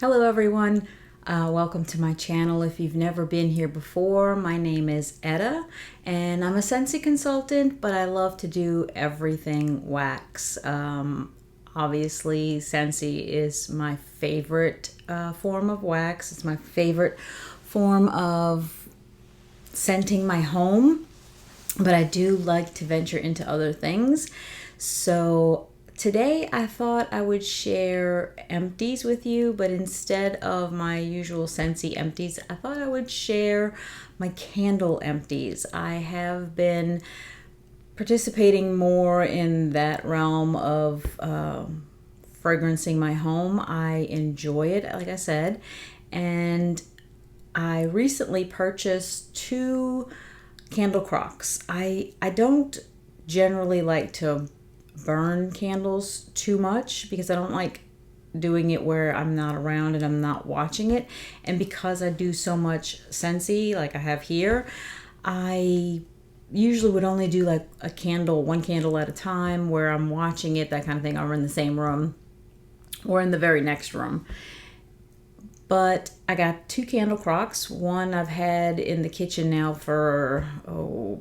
Hello everyone, welcome to my channel. If you've never been here before, my name is Etta and I'm a Scentsy consultant, but I love to do everything wax. Obviously Scentsy is my favorite form of wax. It's my favorite form of scenting my home, but I do like to venture into other things. So today I thought I would share empties with you, but instead of my usual Scentsy empties, I thought I would share my candle empties. I have been participating more in that realm of fragrancing my home. I enjoy it, like I said, and I recently purchased two candle crocks. I don't generally like to burn candles too much because I don't like doing it where I'm not around and I'm not watching it. And because I do so much Scentsy like I have here, I usually would only do like one candle at a time where I'm watching it, that kind of thing, or in the same room or in the very next room. But I got two candle crocks. One I've had in the kitchen now for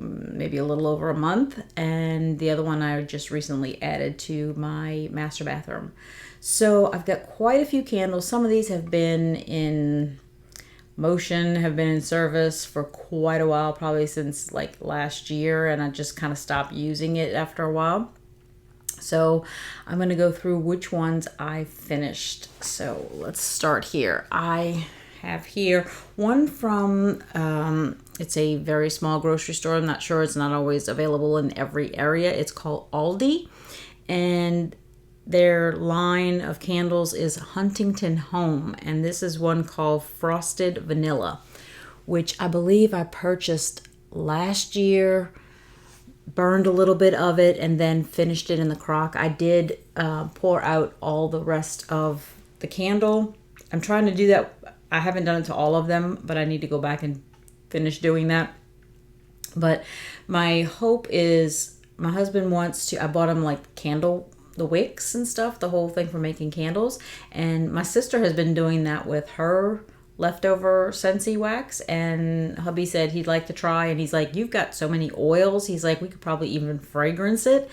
maybe a little over a month, and the other one I just recently added to my master bathroom. So I've got quite a few candles. Some of these have been in motion, have been in service for quite a while, probably since like last year, and I just kind of stopped using it after a while. So I'm going to go through which ones I finished. So let's start here. I have here one from, it's a very small grocery store. I'm not sure, it's not always available in every area. It's called ALDI, and their line of candles is Huntington Home. And this is one called Frosted Vanilla, which I believe I purchased last year. Burned a little bit of it and then finished it in the crock. I did pour out all the rest of the candle. I'm trying to do that. I haven't done it to all of them, but I need to go back and finish doing that. But my hope is, my husband wants to, I bought him like the wicks and stuff, the whole thing for making candles. And my sister has been doing that with her leftover Scentsy wax, and hubby said he'd like to try, and he's like, you've got so many oils, he's like, we could probably even fragrance it.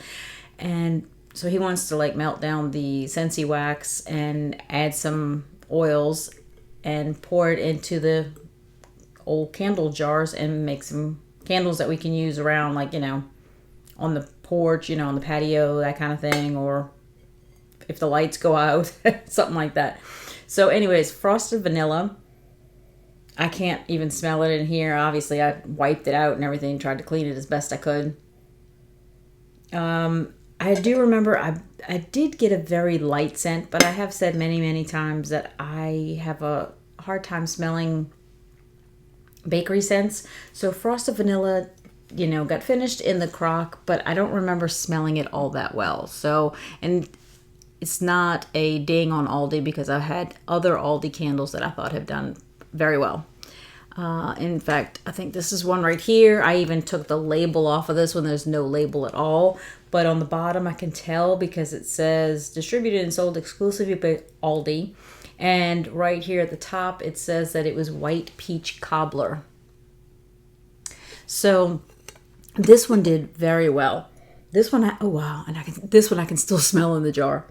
And so he wants to like melt down the Scentsy wax and add some oils and pour it into the old candle jars and make some candles that we can use around, like, on the porch, on the patio, that kind of thing, or if the lights go out, something like that. So anyways, Frosted Vanilla. I can't even smell it in here. Obviously, I wiped it out and everything, tried to clean it as best I could. I do remember I did get a very light scent, but I have said many, many times that I have a hard time smelling bakery scents. So Frosted Vanilla, got finished in the crock, but I don't remember smelling it all that well. So, and it's not a ding on Aldi because I've had other Aldi candles that I thought have done very well. In fact, I think this is one right here. I even took the label off of this one. There's no label at all. But on the bottom, I can tell because it says distributed and sold exclusively by Aldi. And right here at the top, it says that it was white peach cobbler. So this one did very well. This one, oh wow, and this one I can still smell in the jar.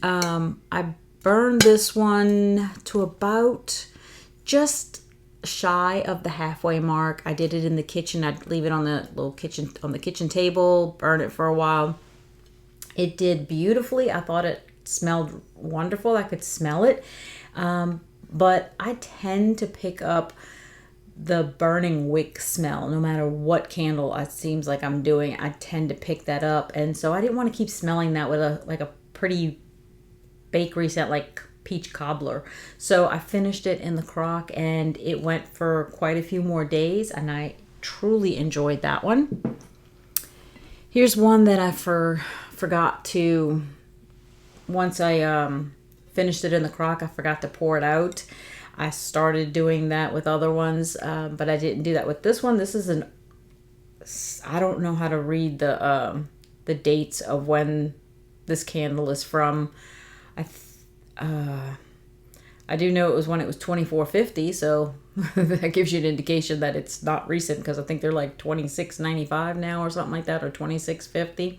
I burned this one to about just shy of the halfway mark. I did it in the kitchen. I'd leave it on the kitchen table, burn it for a while. It did beautifully. I thought it smelled wonderful. I could smell it. But I tend to pick up the burning wick smell no matter what candle it seems like I'm doing. I tend to pick that up, and so I didn't want to keep smelling that with a pretty bakery scent like peach cobbler. So I finished it in the crock, and it went for quite a few more days, and I truly enjoyed that one. Here's one that I forgot to, once I finished it in the crock, I forgot to pour it out. I started doing that with other ones, but I didn't do that with this one. This is I don't know how to read the dates of when this candle is from. I do know it was when it was $24.50, so that gives you an indication that it's not recent, because I think they're like $26.95 now or something like that, or $26.50.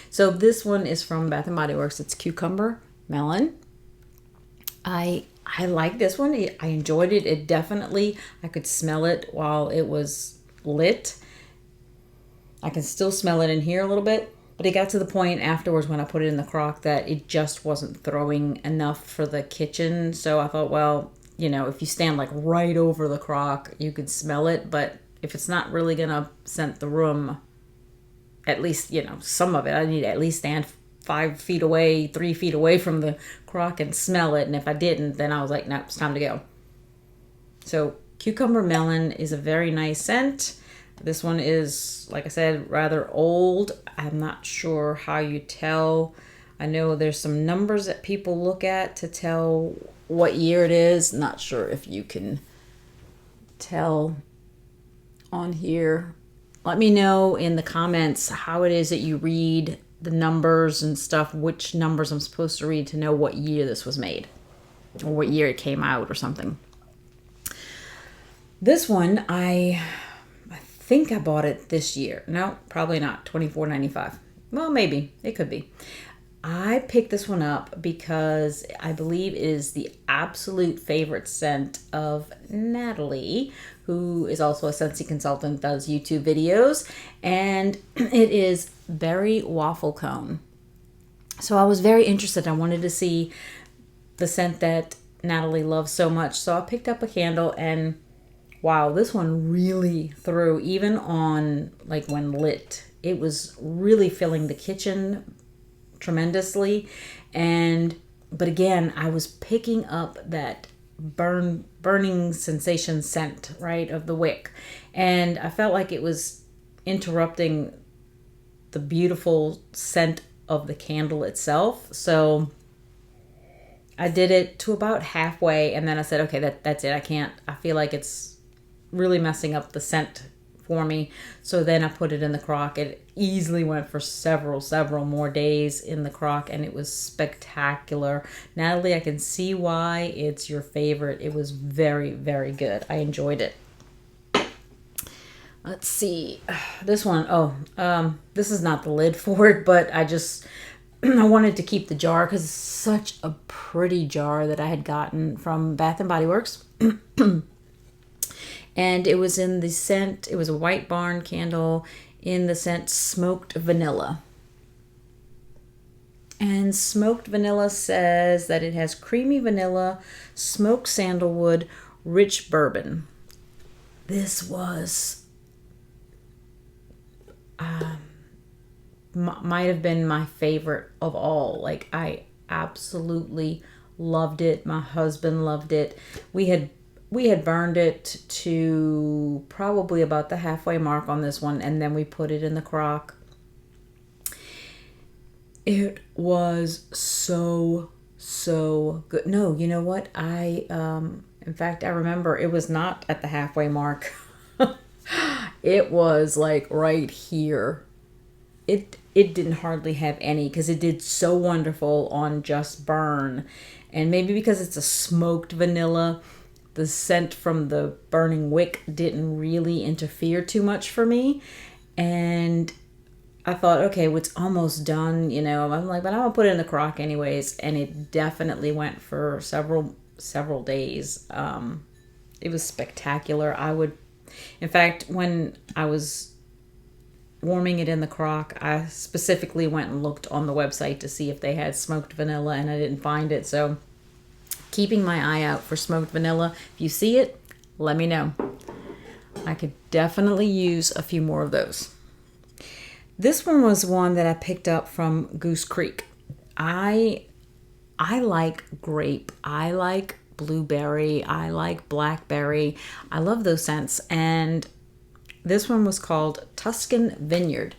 So this one is from Bath and Body Works. It's cucumber melon. I like this one. I enjoyed it. It definitely, I could smell it while it was lit. I can still smell it in here a little bit. But it got to the point afterwards when I put it in the crock that it just wasn't throwing enough for the kitchen. So I thought, well, you know, if you stand like right over the crock, you could smell it. But if it's not really going to scent the room, at least, you know, some of it, I need to at least stand 5 feet away, 3 feet away from the crock and smell it. And if I didn't, then I was like, no, it's time to go. So cucumber melon is a very nice scent. This one is, like I said, rather old. I'm not sure how you tell. I know there's some numbers that people look at to tell what year it is. Not sure if you can tell on here. Let me know in the comments how it is that you read the numbers and stuff, which numbers I'm supposed to read to know what year this was made or what year it came out or something. This one, I think I bought it this year. No, probably not. $24.95. Well, maybe. It could be. I picked this one up because I believe it is the absolute favorite scent of Natalie, who is also a Scentsy consultant, does YouTube videos, and it is Berry Waffle Cone. So I was very interested. I wanted to see the scent that Natalie loves so much. So I picked up a candle, and wow, this one really threw, even on like when lit. It was really filling the kitchen tremendously. But again, I was picking up that burning sensation scent, right, of the wick. And I felt like it was interrupting the beautiful scent of the candle itself. So I did it to about halfway, and then I said, okay, that's it. I feel like it's really messing up the scent for me. So then I put it in the crock. It easily went for several more days in the crock, and it was spectacular. Natalie, I can see why it's your favorite. It was very, very good. I enjoyed it. Let's see. This one, this is not the lid for it, but I wanted to keep the jar because it's such a pretty jar that I had gotten from Bath and Body Works. And it was in the scent, it was a White Barn candle in the scent Smoked Vanilla. And Smoked Vanilla says that it has creamy vanilla, smoked sandalwood, rich bourbon. This was, might have been my favorite of all. Like, I absolutely loved it. My husband loved it. We had burned it to probably about the halfway mark on this one, and then we put it in the crock. It was so good. No, you know what? In fact, I remember it was not at the halfway mark. It was like right here. It didn't hardly have any because it did so wonderful on just burn. And maybe because it's a smoked vanilla, the scent from the burning wick didn't really interfere too much for me. And I thought, okay, well, it's almost done, you know. I'm like, but I'm gonna put it in the crock anyways. And it definitely went for several days. It was spectacular. In fact, when I was warming it in the crock, I specifically went and looked on the website to see if they had smoked vanilla, and I didn't find it. So keeping my eye out for smoked vanilla. If you see it, let me know. I could definitely use a few more of those. This one was one that I picked up from GooseCreek. I like grape. I like blueberry. I like blackberry. I love those scents. And this one was called Tuscan Vineyard.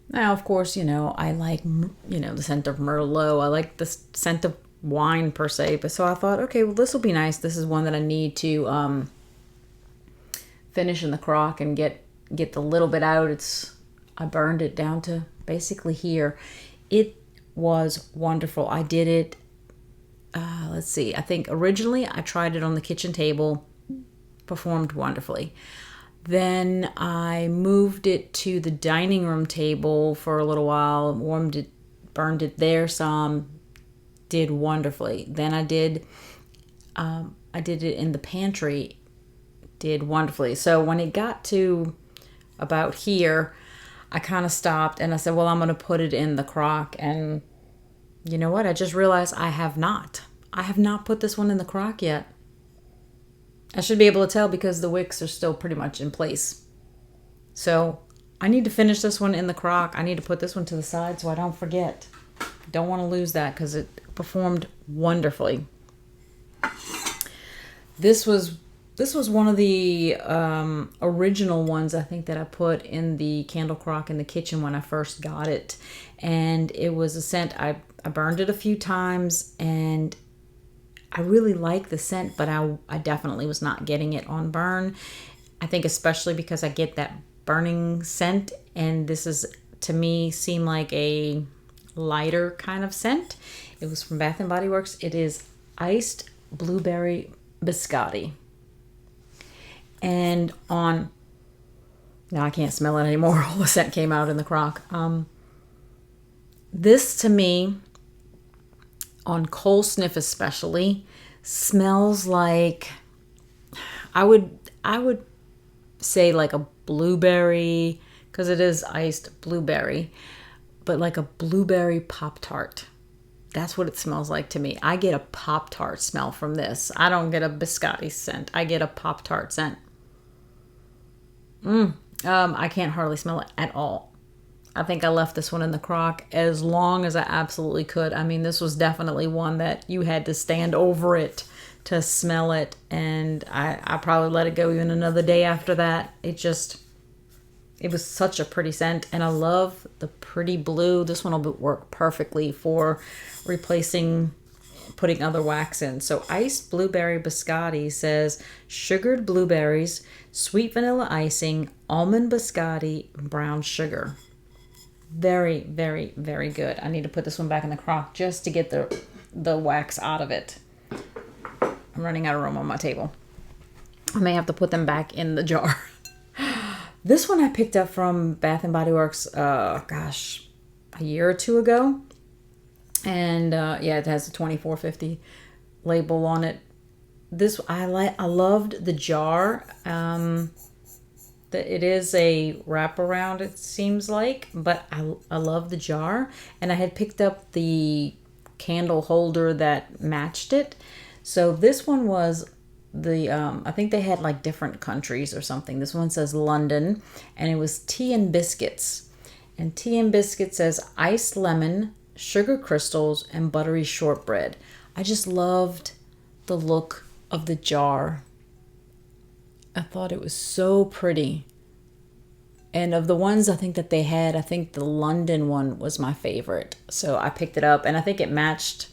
Now, of course, I like, the scent of Merlot. I like the scent of wine per se, but so I thought, okay, well, this will be nice. This is one that I need to finish in the crock and get the little bit out. I burned it down to basically here. It was wonderful. I did it let's see, I think originally I tried it on the kitchen table, performed wonderfully. Then I moved it to the dining room table for a little while, warmed it, burned it there some, did wonderfully. Then I did it in the pantry, did wonderfully. So when it got to about here, I kind of stopped and I said, well, I'm going to put it in the crock. And you know what? I just realized I have not put this one in the crock yet. I should be able to tell because the wicks are still pretty much in place. So I need to finish this one in the crock. I need to put this one to the side so I don't forget. Don't want to lose that because it performed wonderfully. This was one of the original ones, I think, that I put in the candle crock in the kitchen when I first got it. And it was a scent, I burned it a few times, and I really like the scent, but I definitely was not getting it on burn. I think especially because I get that burning scent, and this is, to me, seemed like a lighter kind of scent. It was from Bath & Body Works. It is Iced Blueberry Biscotti. And now I can't smell it anymore. All the scent came out in the crock. This, to me, on coal sniff especially, smells like, I would say like a blueberry, because it is iced blueberry, but like a blueberry Pop-Tart. That's what it smells like to me. I get a Pop-Tart smell from this. I don't get a biscotti scent. I get a Pop-Tart scent. I can't hardly smell it at all. I think I left this one in the crock as long as I absolutely could. I mean, this was definitely one that you had to stand over it to smell it, and I probably let it go even another day after that. It was such a pretty scent, and I love the pretty blue. This one will work perfectly for putting other wax in. So Iced Blueberry Biscotti says sugared blueberries, sweet vanilla icing, almond biscotti, brown sugar. Very, very, very good. I need to put this one back in the crock just to get the wax out of it. I'm running out of room on my table. I may have to put them back in the jar. This one I picked up from Bath & Body Works, a year or two ago. And it has a 2450 label on it. This I loved the jar. It is a wraparound, it seems like, but I love the jar. And I had picked up the candle holder that matched it. So this one was I think they had like different countries or something. This one says London, and it was tea and biscuits. And tea and biscuits says iced lemon, sugar crystals, and buttery shortbread. I just loved the look of the jar. I thought it was so pretty. And of the ones I think that they had, I think the London one was my favorite. So I picked it up, and I think it matched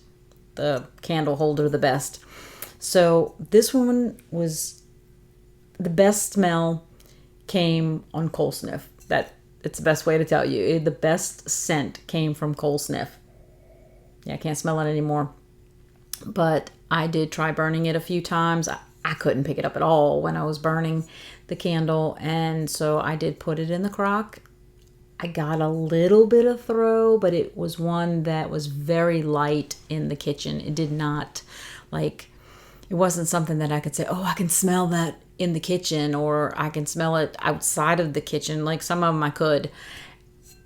the candle holder the best. So this one was the best smell came on coal sniff. It's the best way to tell you. The best scent came from coal sniff. Yeah, I can't smell it anymore. But I did try burning it a few times. I couldn't pick it up at all when I was burning the candle. And so I did put it in the crock. I got a little bit of throw, but it was one that was very light in the kitchen. It did not, it wasn't something that I could say, oh, I can smell that in the kitchen, or I can smell it outside of the kitchen. Like some of them I could.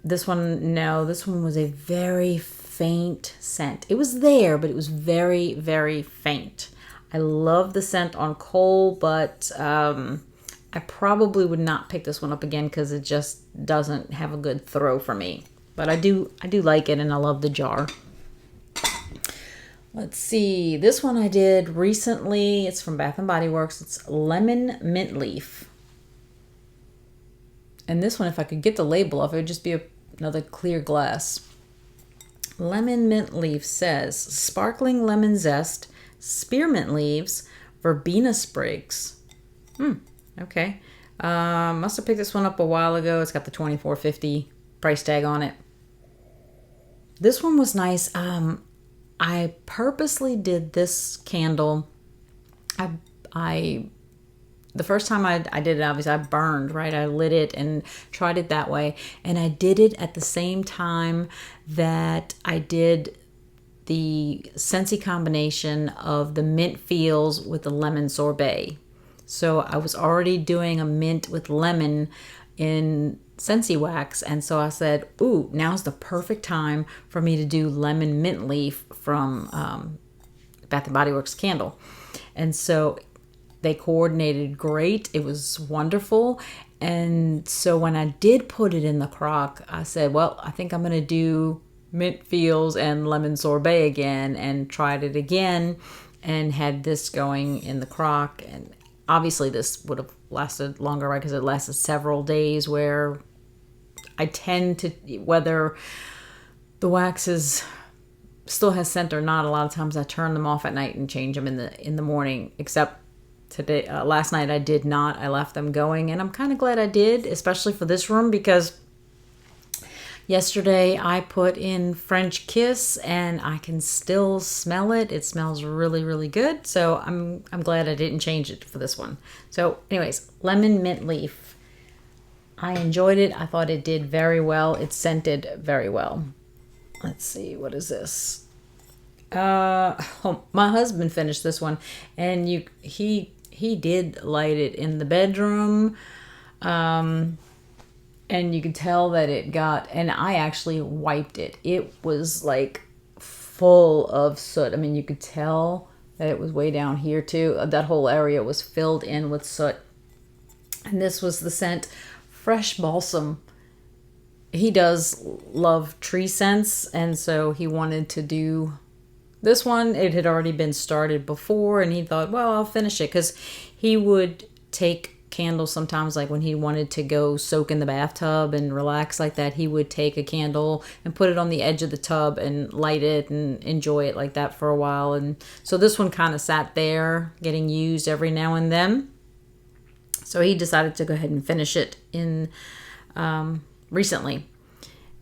This one, no, this one was a very faint scent. It was there, but it was very, very faint. I love the scent on coal, but I probably would not pick this one up again because it just doesn't have a good throw for me. But I do like it, and I love the jar. Let's see. This one I did recently. It's from Bath & Body Works. It's Lemon Mint Leaf. And this one, if I could get the label off, it would just be another clear glass. Lemon Mint Leaf says sparkling lemon zest, spearmint leaves, verbena sprigs. Okay. Must have picked this one up a while ago. It's got the $24.50 price tag on it. This one was nice. I purposely did this candle. I the first time I did it, obviously I burned, right? I lit it and tried it that way. And I did it at the same time that I did the Scentsy combination of the mint feels with the lemon sorbet. So I was already doing a mint with lemon in Scentsy wax. And so I said, ooh, now's the perfect time for me to do lemon mint leaf from Bath & Body Works candle. And so they coordinated great. It was wonderful. And so when I did put it in the crock, I said, well, I think I'm going to do mint feels and lemon sorbet again, and tried it again and had this going in the crock. And obviously this would have lasted longer, right? Because it lasted several days, where I tend to, whether the waxes still has scent or not, a lot of times I turn them off at night and change them in the morning, except today, last night I did not. I left them going, and I'm kind of glad I did, especially for this room, because yesterday I put in French Kiss and I can still smell it. It smells really, really good. So I'm glad I didn't change it for this one. So anyways, lemon mint leaf. I enjoyed it. I thought it did very well. It scented very well. Let's see, what is this? My husband finished this one, and he did light it in the bedroom. And you could tell that it got, and I actually wiped it. It was like full of soot. I mean, you could tell that it was way down here too. That whole area was filled in with soot. And this was the scent Fresh Balsam. He does love tree scents, and so he wanted to do this one. It had already been started before, and he thought, well, I'll finish it, because he would take candles sometimes, like when he wanted to go soak in the bathtub and relax like that, he would take a candle and put it on the edge of the tub and light it and enjoy it like that for a while. And so this one kind of sat there getting used every now and then, so he decided to go ahead and finish it in recently.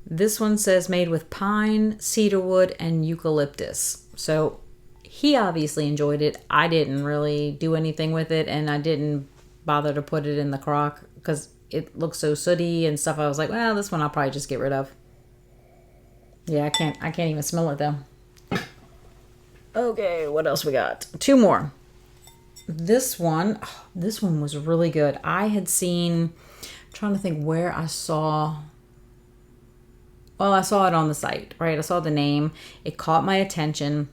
This one says made with pine, cedarwood, and eucalyptus. So he obviously enjoyed it. I didn't really do anything with it, and I didn't bother to put it in the crock because it looks so sooty and stuff. I was like, well, this one I'll probably just get rid of. Yeah, I can't even smell it though. Okay, what else we got? Two more. This one was really good. I had seen, I'm trying to think where I saw it on the site, right? I saw the name. It caught my attention.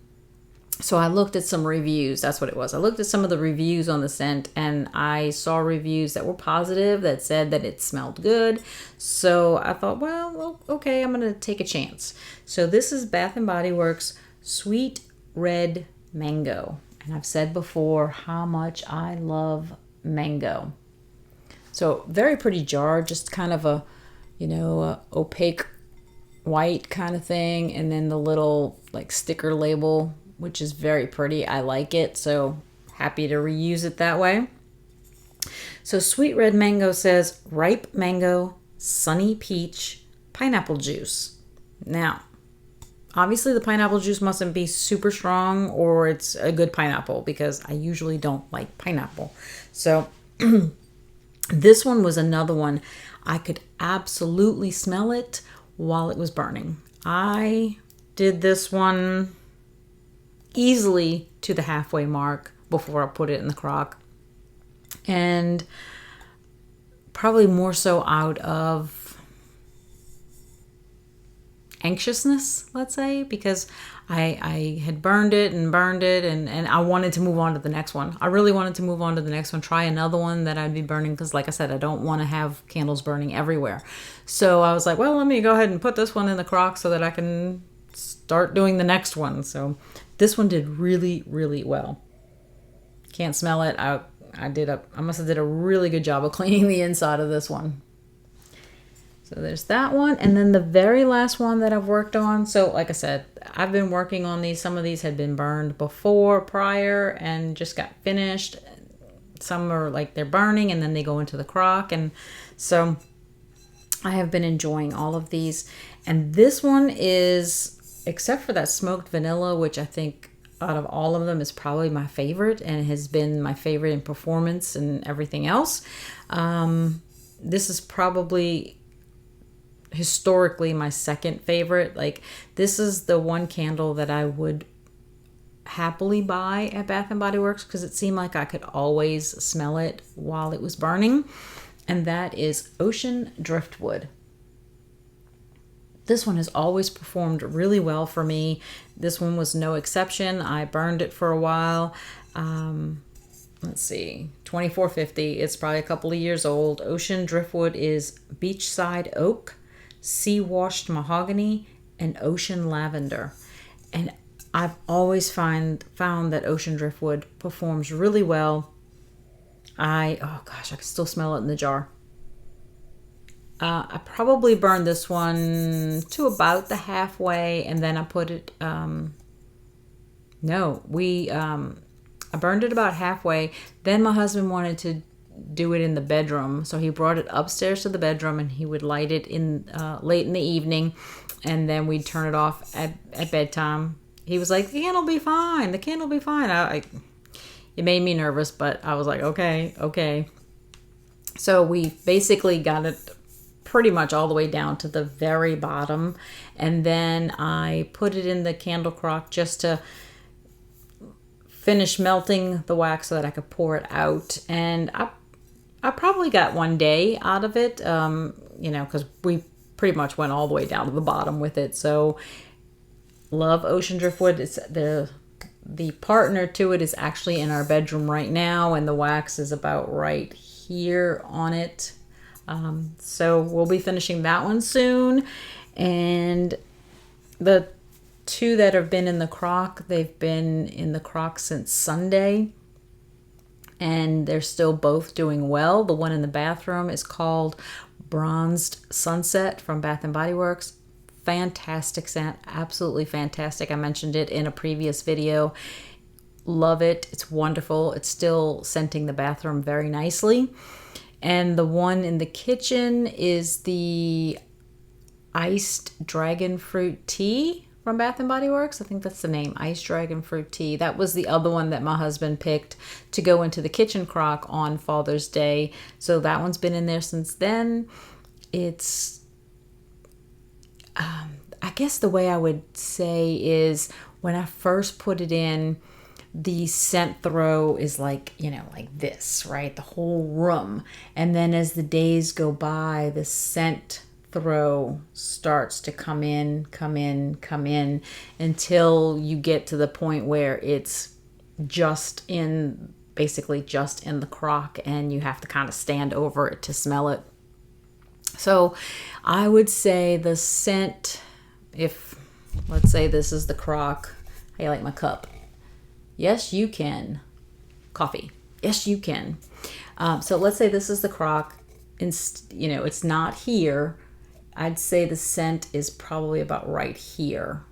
So I looked at some reviews. That's what it was. I looked at some of the reviews on the scent, and I saw reviews that were positive, that said that it smelled good. So I thought, well, okay, I'm going to take a chance. So this is Bath & Body Works Sweet Red Mango. And I've said before how much I love mango. So very pretty jar, just kind of a opaque white kind of thing. And then the little like sticker label, which is very pretty. I like it, so happy to reuse it that way. So Sweet Red Mango says ripe mango, sunny peach, pineapple juice. Now, obviously the pineapple juice mustn't be super strong, or it's a good pineapple, because I usually don't like pineapple. So this one was another one. I could absolutely smell it while it was burning. I did this one easily to the halfway mark before I put it in the crock, and probably more so out of anxiousness, let's say, because I had burned it and I wanted to move on to the next one. I really wanted to move on to the next one, try another one that I'd be burning, because like I said, I don't want to have candles burning everywhere. So I was like, well, let me go ahead and put this one in the crock so that I can start doing the next one. So this one did really, really well. Can't smell it. I must have did a really good job of cleaning the inside of this one. So there's that one. And then the very last one that I've worked on. So like I said, I've been working on these. Some of these had been burned prior and just got finished. Some are like they're burning and then they go into the crock. And so I have been enjoying all of these. And this one is except for that smoked vanilla, which I think out of all of them is probably my favorite and has been my favorite in performance and everything else. This is probably historically my second favorite. Like, this is the one candle that I would happily buy at Bath and Body Works because it seemed like I could always smell it while it was burning, and that is Ocean Driftwood. This one has always performed really well for me. This one was no exception. I burned it for a while. Let's see, 2450. It's probably a couple of years old. Ocean Driftwood is beachside oak, sea washed mahogany, and ocean lavender. And I've always found that Ocean Driftwood performs really well. Oh gosh, I can still smell it in the jar. I probably burned this one to about the halfway, and then I put it, I burned it about halfway. Then my husband wanted to do it in the bedroom, so he brought it upstairs to the bedroom, and he would light it in late in the evening, and then we'd turn it off at bedtime. He was like, the candle will be fine. The candle will be fine. It made me nervous, but I was like, okay. So we basically got it pretty much all the way down to the very bottom. And then I put it in the candle crock just to finish melting the wax so that I could pour it out. And I probably got 1 day out of it, because we pretty much went all the way down to the bottom with it. So love Ocean Driftwood. It's the partner to it is actually in our bedroom right now, and the wax is about right here on it. So we'll be finishing that one soon. And the two that have been in the crock, they've been in the crock since Sunday, and they're still both doing well. The one in the bathroom is called Bronzed Sunset from Bath and Body Works. Fantastic scent, absolutely fantastic. I mentioned it in a previous video. Love it. It's wonderful. It's still scenting the bathroom very nicely. And the one in the kitchen is the Iced Dragon Fruit Tea from Bath and Body Works. I think that's the name, Iced Dragon Fruit Tea. That was the other one that my husband picked to go into the kitchen crock on Father's Day. So that one's been in there since then. It's I guess the way I would say is when I first put it in, the scent throw is like this, right? The whole room. And then as the days go by, the scent throw starts to come in until you get to the point where it's basically just in the crock, and you have to kind of stand over it to smell it. So I would say the scent, if let's say this is the crock. How you like my cup? Yes, you can. Coffee. Yes, you can. So let's say this is the crock. It's not here. I'd say the scent is probably about right here.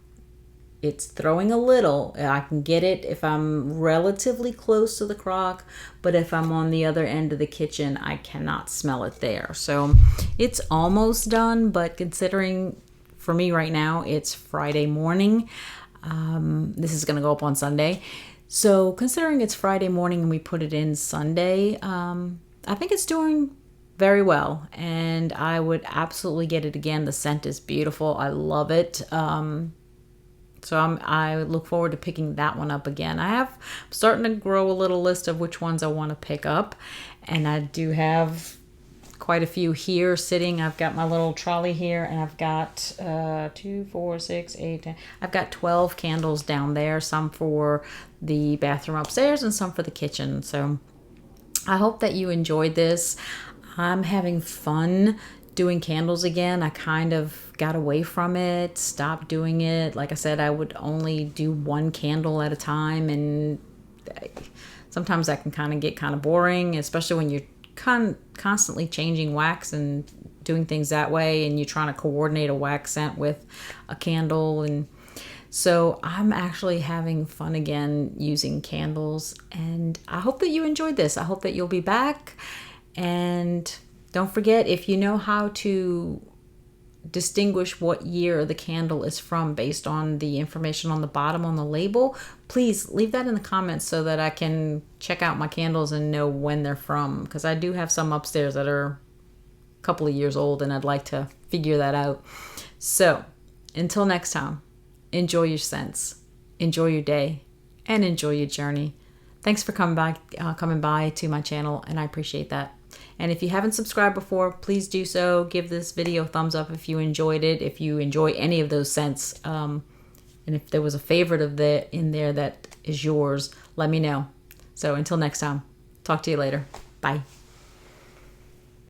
It's throwing a little. I can get it if I'm relatively close to the crock, but if I'm on the other end of the kitchen, I cannot smell it there. So it's almost done, but considering for me right now, it's Friday morning. This is going to go up on Sunday. So considering it's Friday morning and we put it in Sunday, I think it's doing very well, and I would absolutely get it again. The scent is beautiful. I love it. So I look forward to picking that one up again. I'm starting to grow a little list of which ones I want to pick up, and I do have quite a few here sitting. I've got my little trolley here, and I've got 2, 4, 6, 8, 10. I've got 12 candles down there, some for the bathroom upstairs and some for the kitchen. So I hope that you enjoyed this. I'm having fun doing candles again. I kind of got away from it, stopped doing it. Like I said, I would only do one candle at a time, and sometimes that can kind of get kind of boring, especially when you're constantly changing wax and doing things that way, and you're trying to coordinate a wax scent with a candle. And so I'm actually having fun again using candles, and I hope that you enjoyed this. I hope that you'll be back. And don't forget, if you know how to distinguish what year the candle is from based on the information on the bottom on the label, please leave that in the comments so that I can check out my candles and know when they're from, because I do have some upstairs that are a couple of years old and I'd like to figure that out. So until next time, enjoy your scents, enjoy your day, and enjoy your journey. Thanks for coming by to my channel, and I appreciate that. And if you haven't subscribed before, please do so. Give this video a thumbs up if you enjoyed it, if you enjoy any of those scents. And if there was a favorite in there that is yours, let me know. So until next time, talk to you later. Bye.